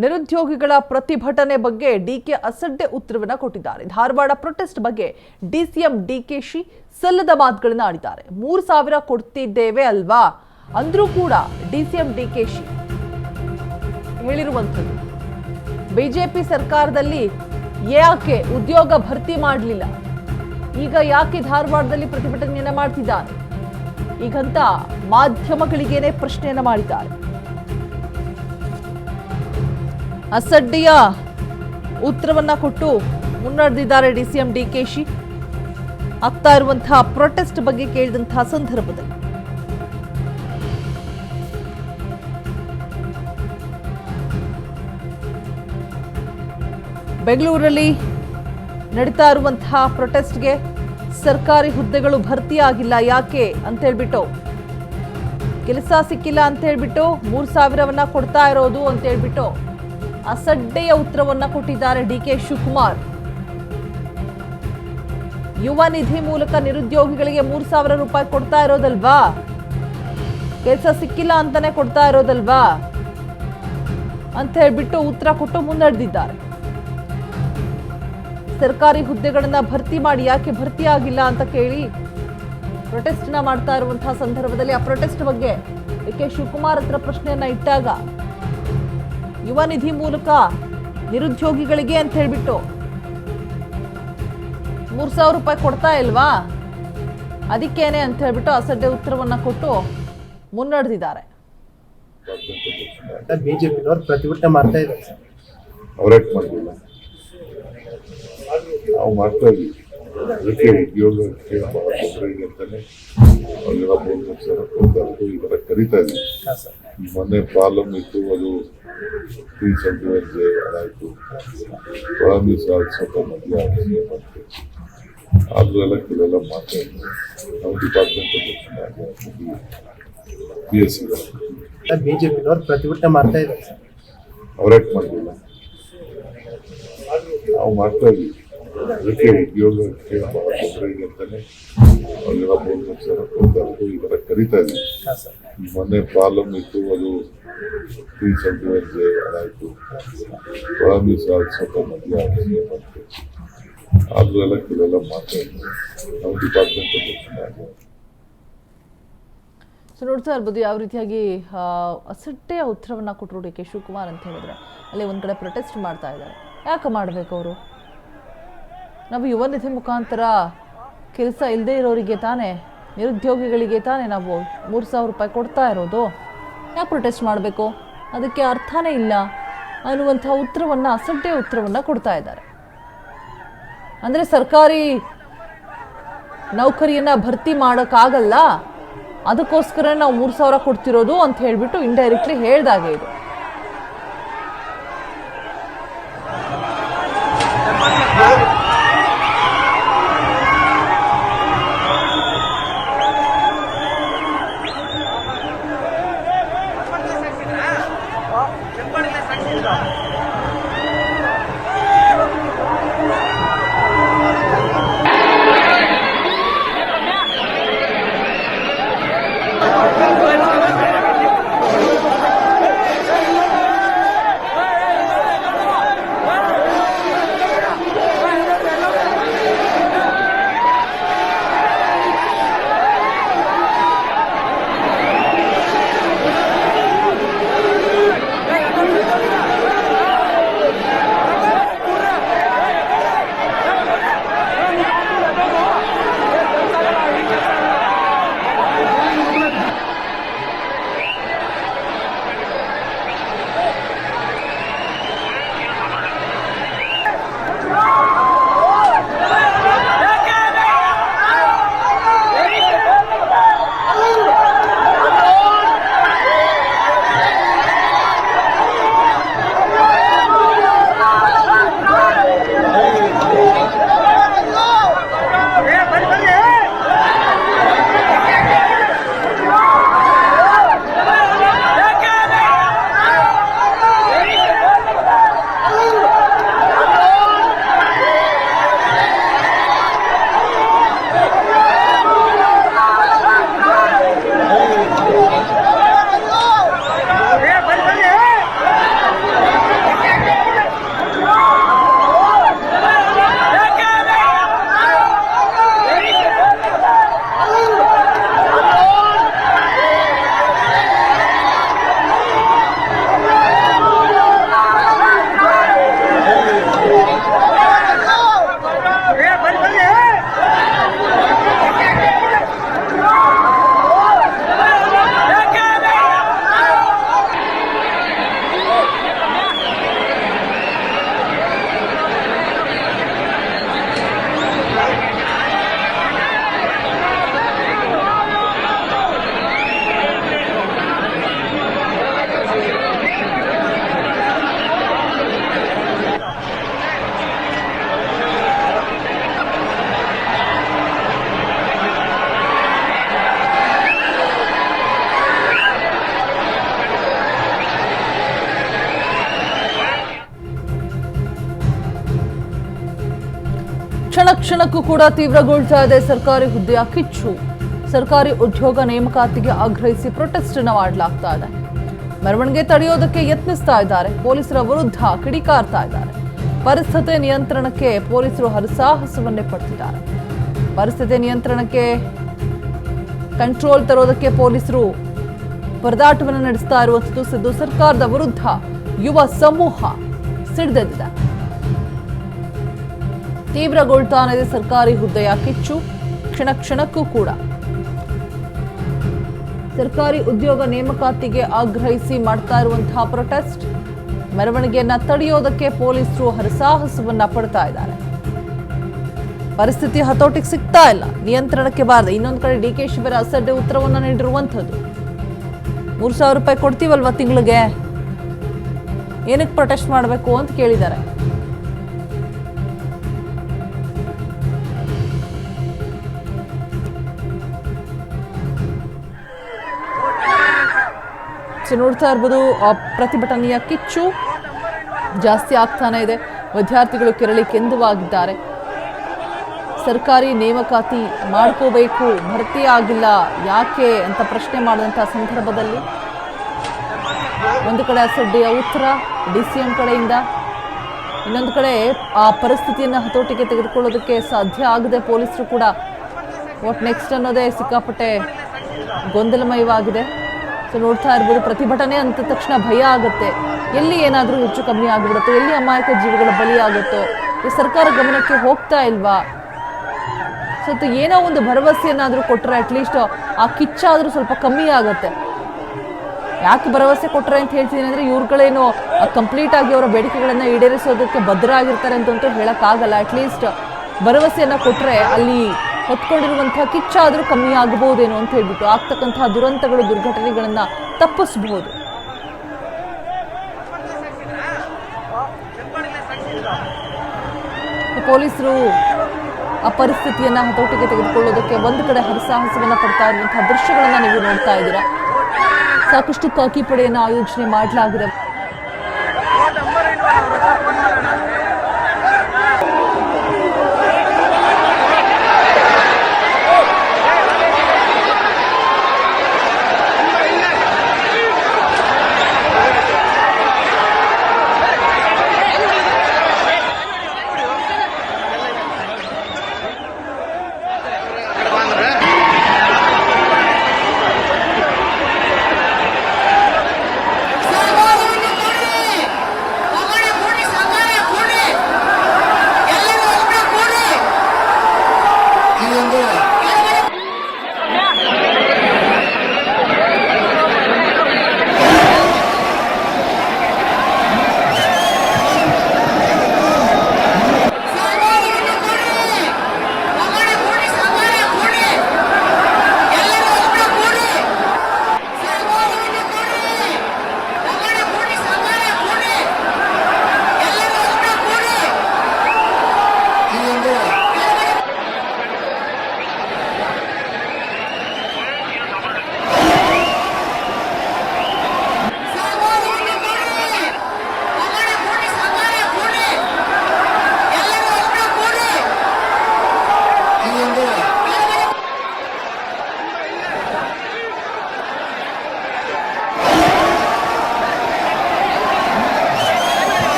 ನಿರುದ್ಯೋಗಿಗಳ ಪ್ರತಿಭಟನೆ ಬಗ್ಗೆ ಡಿಕೆ ಅಸಡ್ಡೆ ಉತ್ತರವನ್ನು ಕೊಟ್ಟಿದ್ದಾರೆ. ಧಾರವಾಡ ಪ್ರೊಟೆಸ್ಟ್ ಬಗ್ಗೆ ಡಿಸಿಎಂ ಡಿಕೆಶಿ ಸಲ್ಲದ ಮಾತುಗಳನ್ನು ಆಡಿದ್ದಾರೆ. 3,000 ಕೊಡ್ತಿದ್ದೇವೆ ಅಲ್ವಾ ಅಂದ್ರೂ ಕೂಡ ಡಿಸಿಎಂ ಡಿಕೆಶಿ ಹೇಳಿರುವಂಥದ್ದು ಬಿಜೆಪಿ ಸರ್ಕಾರದಲ್ಲಿ ಯಾಕೆ ಉದ್ಯೋಗ ಭರ್ತಿ ಮಾಡಲಿಲ್ಲ, ಈಗ ಯಾಕೆ ಧಾರವಾಡದಲ್ಲಿ ಪ್ರತಿಭಟನೆಯನ್ನ ಮಾಡ್ತಿದ್ದಾರೆ, ಈಗಂತ ಮಾಧ್ಯಮಗಳಿಗೇನೆ ಪ್ರಶ್ನೆಯನ್ನ ಮಾಡಿದ್ದಾರೆ. ಅಸಡ್ಡೆಯ ಉತ್ತರವನ್ನ ಕೊಟ್ಟು ಮುನ್ನಡೆದಿದ್ದಾರೆ ಡಿಸಿಎಂ ಡಿಕೆಶಿ. ಆಗ್ತಾ ಇರುವಂತಹ ಪ್ರೊಟೆಸ್ಟ್ ಬಗ್ಗೆ ಕೇಳಿದಂತಹ ಸಂದರ್ಭದಲ್ಲಿ ಬೆಂಗಳೂರಲ್ಲಿ ನಡೀತಾ ಇರುವಂತಹ ಪ್ರೊಟೆಸ್ಟ್ಗೆ ಸರ್ಕಾರಿ ಹುದ್ದೆಗಳು ಭರ್ತಿ ಆಗಿಲ್ಲ ಯಾಕೆ ಅಂತ ಹೇಳ್ಬಿಟ್ಟು, ಕೆಲಸ ಸಿಕ್ಕಿಲ್ಲ ಅಂತ ಹೇಳ್ಬಿಟ್ಟು 3,000 ಕೊಡ್ತಾ ಇರೋದು ಅಂತ ಹೇಳ್ಬಿಟ್ಟು ಅಸಡ್ಡೆಯ ಉತ್ತರವನ್ನ ಕೊಟ್ಟಿದ್ದಾರೆ ಡಿಕೆ ಶಿವಕುಮಾರ್. ಯುವ ನಿಧಿ ಮೂಲಕ ನಿರುದ್ಯೋಗಿಗಳಿಗೆ 3,000 ರೂಪಾಯಿ ಕೊಡ್ತಾ ಇರೋದಲ್ವಾ, ಕೆಲಸ ಸಿಕ್ಕಿಲ್ಲ ಅಂತಾನೆ ಕೊಡ್ತಾ ಇರೋದಲ್ವಾ ಅಂತ ಹೇಳ್ಬಿಟ್ಟು ಉತ್ತರ ಕೊಟ್ಟು ಮುನ್ನಡೆದಿದ್ದಾರೆ. ಸರ್ಕಾರಿ ಹುದ್ದೆಗಳನ್ನ ಭರ್ತಿ ಮಾಡಿ ಯಾಕೆ ಭರ್ತಿ ಆಗಿಲ್ಲ ಅಂತ ಕೇಳಿ ಪ್ರೊಟೆಸ್ಟ್ ನ ಮಾಡ್ತಾ ಇರುವಂತಹ ಸಂದರ್ಭದಲ್ಲಿ ಆ ಪ್ರೊಟೆಸ್ಟ್ ಬಗ್ಗೆ ಕೆ ಶಿವಕುಮಾರ್ ಹತ್ರ ಪ್ರಶ್ನೆಯನ್ನ ಇಟ್ಟಾಗ, ಯುವ ನಿಧಿ ಮೂಲಕ ನಿರುದ್ಯೋಗಿಗಳಿಗೆ ಅಂತ ಹೇಳ್ಬಿಟ್ಟು 3,000 ರೂಪಾಯಿ ಕೊಡ್ತಾ ಇಲ್ವಾ, ಅದಕ್ಕೇನೆ ಅಂತ ಹೇಳ್ಬಿಟ್ಟು ಅಸಡ್ಡೆ ಉತ್ತರವನ್ನ ಕೊಟ್ಟು ಮುನ್ನಡೆದಿದ್ದಾರೆ. ಬಿಜೆಪಿನವರು ಪ್ರತಿಭಟನೆ ಮಾಡ್ತಾ ಇದ್ದಾರೆ ಸರ್. ಅವರೇಟ್ ಮಾಡಲಿಲ್ಲ, ನಾವು ಮಾಡ್ತಾ ಇದ್ವಿ. ಅದಕ್ಕೆ ಉದ್ಯೋಗಕ್ಕೆ ಬಹಳ ತೊಂದರೆ ಇದೆ ಅಂತಾನೆ ಅಲ್ಲೆಲ್ಲ 3,000 ಕೊಡ್ತಾರೆ, ಈ ಥರ ಕರಿತಾ ಇದ್ವಿ. ಮೊನ್ನೆ ಪ್ರಾಬ್ಲಮ್ ಇತ್ತು, ಅದು 371 ಅದಾಯಿತು, ಪ್ರಾಮಿಸ್ ಸ್ವಲ್ಪ ಮಧ್ಯ ಬಂತು, ಆದರೂ ಎಲ್ಲ ಕೆಲವೆಲ್ಲ ಮಾಡ್ತಾ ಇದ್ವಿ. ನಮ್ಮ ಡಿಪಾರ್ಟ್ಮೆಂಟ್ BSc ಬಿಜೆಪಿನವರು ಪ್ರತಿಭಟನೆ ಮಾಡ್ತಾ ಇದ್ದಾರೆ ಸರ್. ಅವರೇಟ್ ಮಾಡಲಿಲ್ಲ, ನಾವು ಮಾಡ್ತಾ ಇದ್ವಿ. ಅದಕ್ಕೆ ಉದ್ಯೋಗಕ್ಕೆ ಬಹಳ ತೊಂದರೆ ಇದೆ ಅಂತಾನೆ ಅಲ್ಲೆಲ್ಲ 3,000 ಕೊಡ್ತಾರೆ, ಈ ಥರ ಕರಿತಾ ಇದ್ವಿ. ಮೊನ್ನೆ ಪ್ರಾಬ್ಲಮ್ ಇತ್ತು, ಅದು 371 ಅದಾಯಿತು, ಪ್ರಾಮಿಸ್ ಸ್ವಲ್ಪ ಮಧ್ಯ ಬಂತು, ಆದರೂ ಎಲ್ಲ ಕೆಲವೆಲ್ಲ ಮಾಡ್ತಾ ಇದ್ವಿ. ನಮ್ಮ ಡಿಪಾರ್ಟ್ಮೆಂಟ್ ನೋಡ್ತಾ ಇರ್ಬೋದು ಯಾವ ರೀತಿಯಾಗಿ ಅಸಡ್ಡೆಯ ಉತ್ತರವನ್ನ ಕೊಟ್ಟರು ಡಿ ಕೆ ಶಿವಕುಮಾರ್ ಅಂತ ಹೇಳಿದ್ರೆ. ಅಲ್ಲಿ ಒಂದ್ ಕಡೆ ಪ್ರೊಟೆಸ್ಟ್ ಮಾಡ್ತಾ ಇದ್ದಾರೆ. ಯಾಕೆ ಮಾಡಬೇಕು ಅವರು? ನಾವು ಯುವ ನಿಧಿ ಮುಖಾಂತರ ಕೆಲಸ ಇಲ್ಲದೆ ಇರೋರಿಗೆ ತಾನೇ, ನಿರುದ್ಯೋಗಿಗಳಿಗೆ ತಾನೇ ನಾವು 3,000 ರೂಪಾಯಿ ಕೊಡ್ತಾ ಇರೋದು, ಯಾಕೆ ಪ್ರೊಟೆಸ್ಟ್ ಮಾಡಬೇಕು, ಅದಕ್ಕೆ ಅರ್ಥನೇ ಇಲ್ಲ ಅನ್ನುವಂಥ ಉತ್ತರವನ್ನು, ಅಸಡ್ಡೆಯ ಉತ್ತರವನ್ನು ಕೊಡ್ತಾ ಇದ್ದಾರೆ. ಅಂದರೆ ಸರ್ಕಾರಿ ನೌಕರಿಯನ್ನು ಭರ್ತಿ ಮಾಡೋಕ್ಕಾಗಲ್ಲ, ಅದಕ್ಕೋಸ್ಕರ ನಾವು 3,000 ಕೊಡ್ತಿರೋದು ಅಂತ ಹೇಳಿಬಿಟ್ಟು ಇಂಡೈರೆಕ್ಟ್ಲಿ ಹೇಳ್ದಾಗೆ ಇದು. ಕ್ಷಣ ಕ್ಷಣಕ್ಕೂ ಕೂಡ ತೀವ್ರಗೊಳ್ತಾ ಇದೆ ಸರ್ಕಾರಿ ಹುದ್ದೆಯ ಕಿಚ್ಚು. ಸರ್ಕಾರಿ ಉದ್ಯೋಗ ನೇಮಕಾತಿಗೆ ಆಗ್ರಹಿಸಿ ಪ್ರೊಟೆಸ್ಟ್ ಅನ್ನು ಮಾಡಲಾಗ್ತಾ ಇದೆ. ಮೆರವಣಿಗೆ ತಡೆಯೋದಕ್ಕೆ ಯತ್ನಿಸ್ತಾ ಇದ್ದಾರೆ. ಪೊಲೀಸರ ವಿರುದ್ಧ ಕಿಡಿಕಾರ್ತಾ ಇದ್ದಾರೆ. ಪರಿಸ್ಥಿತಿ ನಿಯಂತ್ರಣಕ್ಕೆ ಪೊಲೀಸರು ಹರಸಾಹಸವನ್ನೇ ಪಡ್ತಿದ್ದಾರೆ. ಪರಿಸ್ಥಿತಿ ನಿಯಂತ್ರಣಕ್ಕೆ ಕಂಟ್ರೋಲ್ ತರೋದಕ್ಕೆ ಪೊಲೀಸರು ಪರದಾಟವನ್ನು ನಡೆಸ್ತಾ ಇರುವಂಥದ್ದು. ಸಿದ್ದು ಸರ್ಕಾರದ ವಿರುದ್ಧ ಯುವ ಸಮೂಹ ಸಿಡಿದೆದ್ದಿದೆ. ತೀವ್ರಗೊಳ್ತಾ ಇದೆ ಸರ್ಕಾರಿ ಹುದ್ದೆಯ ಕಿಚ್ಚು. ಕ್ಷಣ ಕ್ಷಣಕ್ಕೂ ಕೂಡ ಸರ್ಕಾರಿ ಉದ್ಯೋಗ ನೇಮಕಾತಿಗೆ ಆಗ್ರಹಿಸಿ ಮಾಡ್ತಾ ಇರುವಂತಹ ಪ್ರೊಟೆಸ್ಟ್. ಮೆರವಣಿಗೆಯನ್ನ ತಡೆಯೋದಕ್ಕೆ ಪೊಲೀಸರು ಹರಸಾಹಸವನ್ನ ಪಡ್ತಾ ಇದ್ದಾರೆ. ಪರಿಸ್ಥಿತಿ ಹತೋಟಿಗೆ ಸಿಗ್ತಾ ಇಲ್ಲ, ನಿಯಂತ್ರಣಕ್ಕೆ ಬಾರದೆ. ಇನ್ನೊಂದು ಕಡೆ ಡಿ ಕೆ ಶಿವರ ಅಸಡ್ಡೆ ಉತ್ತರವನ್ನ ನೀಡಿರುವಂಥದ್ದು. 3,000 ರೂಪಾಯಿ ಕೊಡ್ತೀವಲ್ವಾ ತಿಂಗಳಿಗೆ, ಏನಕ್ಕೆ ಪ್ರೊಟೆಸ್ಟ್ ಮಾಡಬೇಕು ಅಂತ ಕೇಳಿದ್ದಾರೆ. ನೋಡ್ತಾ ಇರ್ಬೋದು, ಪ್ರತಿಭಟನೆಯ ಕಿಚ್ಚು ಜಾಸ್ತಿ ಆಗ್ತಾನೆ ಇದೆ. ವಿದ್ಯಾರ್ಥಿಗಳು ಕೆರಳಿ ಕೆಂದುವಾಗಿದ್ದಾರೆ. ಸರ್ಕಾರಿ ನೇಮಕಾತಿ ಮಾಡ್ಕೋಬೇಕು, ಭರ್ತಿ ಆಗಿಲ್ಲ ಯಾಕೆ ಅಂತ ಪ್ರಶ್ನೆ ಮಾಡಿದಂಥ ಸಂದರ್ಭದಲ್ಲಿ ಒಂದು ಕಡೆ ಅಸಡ್ಡೆಯ ಉತ್ತರ DCM ಕಡೆಯಿಂದ, ಇನ್ನೊಂದು ಕಡೆ ಆ ಪರಿಸ್ಥಿತಿಯನ್ನು ಹತೋಟಿಗೆ ತೆಗೆದುಕೊಳ್ಳೋದಕ್ಕೆ ಸಾಧ್ಯ ಆಗದೆ ಪೊಲೀಸರು ಕೂಡ ವಾಟ್ ನೆಕ್ಸ್ಟ್ ಅನ್ನೋದೇ ಸಿಕ್ಕಾಪಟ್ಟೆ ಗೊಂದಲಮಯವಾಗಿದೆ. ಸೊ ನೋಡ್ತಾ ಇರ್ಬೋದು, ಪ್ರತಿಭಟನೆ ಅಂತ ತಕ್ಷಣ ಭಯ ಆಗುತ್ತೆ. ಎಲ್ಲಿ ಏನಾದರೂ ಹೆಚ್ಚು ಕಮ್ಮಿ ಆಗಿಬಿಡುತ್ತೋ, ಎಲ್ಲಿ ಅಮಾಯಕ ಜೀವಗಳ ಬಲಿ ಆಗುತ್ತೋ, ಈ ಸರ್ಕಾರ ಗಮನಕ್ಕೆ ಹೋಗ್ತಾ ಇಲ್ವಾ? ಸೊ ಏನೋ ಒಂದು ಭರವಸೆಯನ್ನಾದರೂ ಕೊಟ್ಟರೆ ಅಟ್ಲೀಸ್ಟ್ ಆ ಕಿಚ್ಚಾದರೂ ಸ್ವಲ್ಪ ಕಮ್ಮಿ ಆಗುತ್ತೆ. ಯಾಕೆ ಭರವಸೆ ಕೊಟ್ಟರೆ ಅಂತ ಹೇಳ್ತೀನಿ ಅಂದರೆ, ಇವ್ರುಗಳೇನು ಕಂಪ್ಲೀಟ್ ಆಗಿ ಅವರ ಬೇಡಿಕೆಗಳನ್ನು ಈಡೇರಿಸೋದಕ್ಕೆ ಬದ್ಧ ಆಗಿರ್ತಾರೆ ಅಂತಂತೂ ಹೇಳೋಕ್ಕಾಗಲ್ಲ. ಅಟ್ಲೀಸ್ಟ್ ಭರವಸೆಯನ್ನು ಕೊಟ್ಟರೆ ಅಲ್ಲಿ ಹೊತ್ಕೊಂಡಿರುವಂತಹ ಕಿಚ್ಚಾದರೂ ಕಮ್ಮಿ ಆಗಬಹುದೇನೋ ಅಂತ ಹೇಳ್ಬಿಟ್ಟು ಆಗ್ತಕ್ಕಂತಹ ದುರಂತಗಳು, ದುರ್ಘಟನೆಗಳನ್ನ ತಪ್ಪಿಸಬಹುದು. ಪೊಲೀಸರು ಆ ಪರಿಸ್ಥಿತಿಯನ್ನ ಹತೋಟಿಗೆ ತೆಗೆದುಕೊಳ್ಳೋದಕ್ಕೆ ಒಂದು ಕಡೆ ಹರಸಾಹಸವನ್ನ ಪಡ್ತಾ ಇರುವಂತಹ ದೃಶ್ಯಗಳನ್ನ ನೀವು ನೋಡ್ತಾ ಇದ್ದೀರಾ. ಸಾಕಷ್ಟು ಖಾಕಿ ಪಡೆಯನ್ನ ಆಯೋಜನೆ ಮಾಡಲಾಗಿದೆ.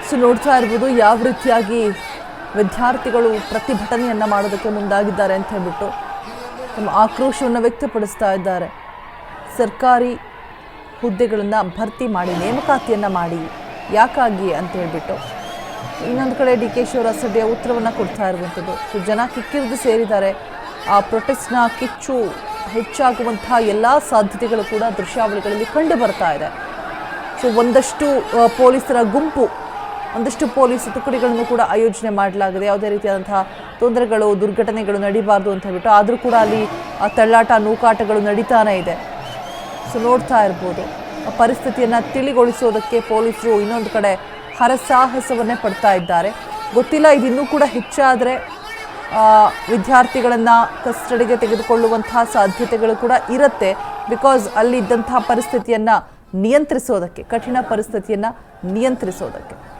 ಸೊ ನೋಡ್ತಾ ಇರ್ಬೋದು ಯಾವ ರೀತಿಯಾಗಿ ವಿದ್ಯಾರ್ಥಿಗಳು ಪ್ರತಿಭಟನೆಯನ್ನ ಮಾಡೋದಕ್ಕೆ ಮುಂದಾಗಿದ್ದಾರೆ ಅಂತ ಹೇಳ್ಬಿಟ್ಟು ತಮ್ಮ ಆಕ್ರೋಶವನ್ನು ವ್ಯಕ್ತಪಡಿಸ್ತಾ ಇದ್ದಾರೆ. ಸರ್ಕಾರಿ ಹುದ್ದೆಗಳನ್ನು ಭರ್ತಿ ಮಾಡಿ, ನೇಮಕಾತಿಯನ್ನು ಮಾಡಿ, ಯಾಕಾಗಿ ಅಂತ ಹೇಳ್ಬಿಟ್ಟು. ಇನ್ನೊಂದು ಕಡೆ ಡಿ ಕೆ ಶಿವರ ಅಸಡ್ಡೆಯ ಉತ್ತರವನ್ನು ಕೊಡ್ತಾ ಇರುವಂಥದ್ದು. ಸೊ ಜನ ಕಿಕ್ಕಿರಿದು ಸೇರಿದ್ದಾರೆ. ಆ ಪ್ರೊಟೆಸ್ಟ್ನ ಕಿಚ್ಚು ಹೆಚ್ಚಾಗುವಂತಹ ಎಲ್ಲ ಸಾಧ್ಯತೆಗಳು ಕೂಡ ದೃಶ್ಯಾವಳಿಗಳಲ್ಲಿ ಕಂಡು ಬರ್ತಾ ಇದೆ. ಸೊ ಒಂದಷ್ಟು ಪೊಲೀಸರ ಗುಂಪು, ಒಂದಷ್ಟು ಪೊಲೀಸ್ ತುಕಡಿಗಳನ್ನು ಕೂಡ ಆಯೋಜನೆ ಮಾಡಲಾಗಿದೆ. ಯಾವುದೇ ರೀತಿಯಾದಂತಹ ತೊಂದರೆಗಳು, ದುರ್ಘಟನೆಗಳು ನಡೀಬಾರ್ದು ಅಂತ ಹೇಳ್ಬಿಟ್ಟು. ಆದರೂ ಕೂಡ ಅಲ್ಲಿ ತಳ್ಳಾಟ, ನೂಕಾಟಗಳು ನಡೀತಾನೆ ಇದೆ. ಸೊ ನೋಡ್ತಾ ಇರ್ಬೋದು, ಪರಿಸ್ಥಿತಿಯನ್ನು ತಿಳಿಗೊಳಿಸೋದಕ್ಕೆ ಪೊಲೀಸರು ಇನ್ನೊಂದು ಕಡೆ ಹರಸಾಹಸವನ್ನೇ ಪಡ್ತಾ ಇದ್ದಾರೆ. ಗೊತ್ತಿಲ್ಲ, ಇದಿನ್ನೂ ಕೂಡ ಹೆಚ್ಚಾದರೆ ವಿದ್ಯಾರ್ಥಿಗಳನ್ನು ಕಸ್ಟಡಿಗೆ ತೆಗೆದುಕೊಳ್ಳುವಂತಹ ಸಾಧ್ಯತೆಗಳು ಕೂಡ ಇರುತ್ತೆ. ಬಿಕಾಸ್ ಅಲ್ಲಿದ್ದಂತಹ ಪರಿಸ್ಥಿತಿಯನ್ನು ನಿಯಂತ್ರಿಸೋದಕ್ಕೆ, ಕಠಿಣ ಪರಿಸ್ಥಿತಿಯನ್ನು ನಿಯಂತ್ರಿಸೋದಕ್ಕೆ.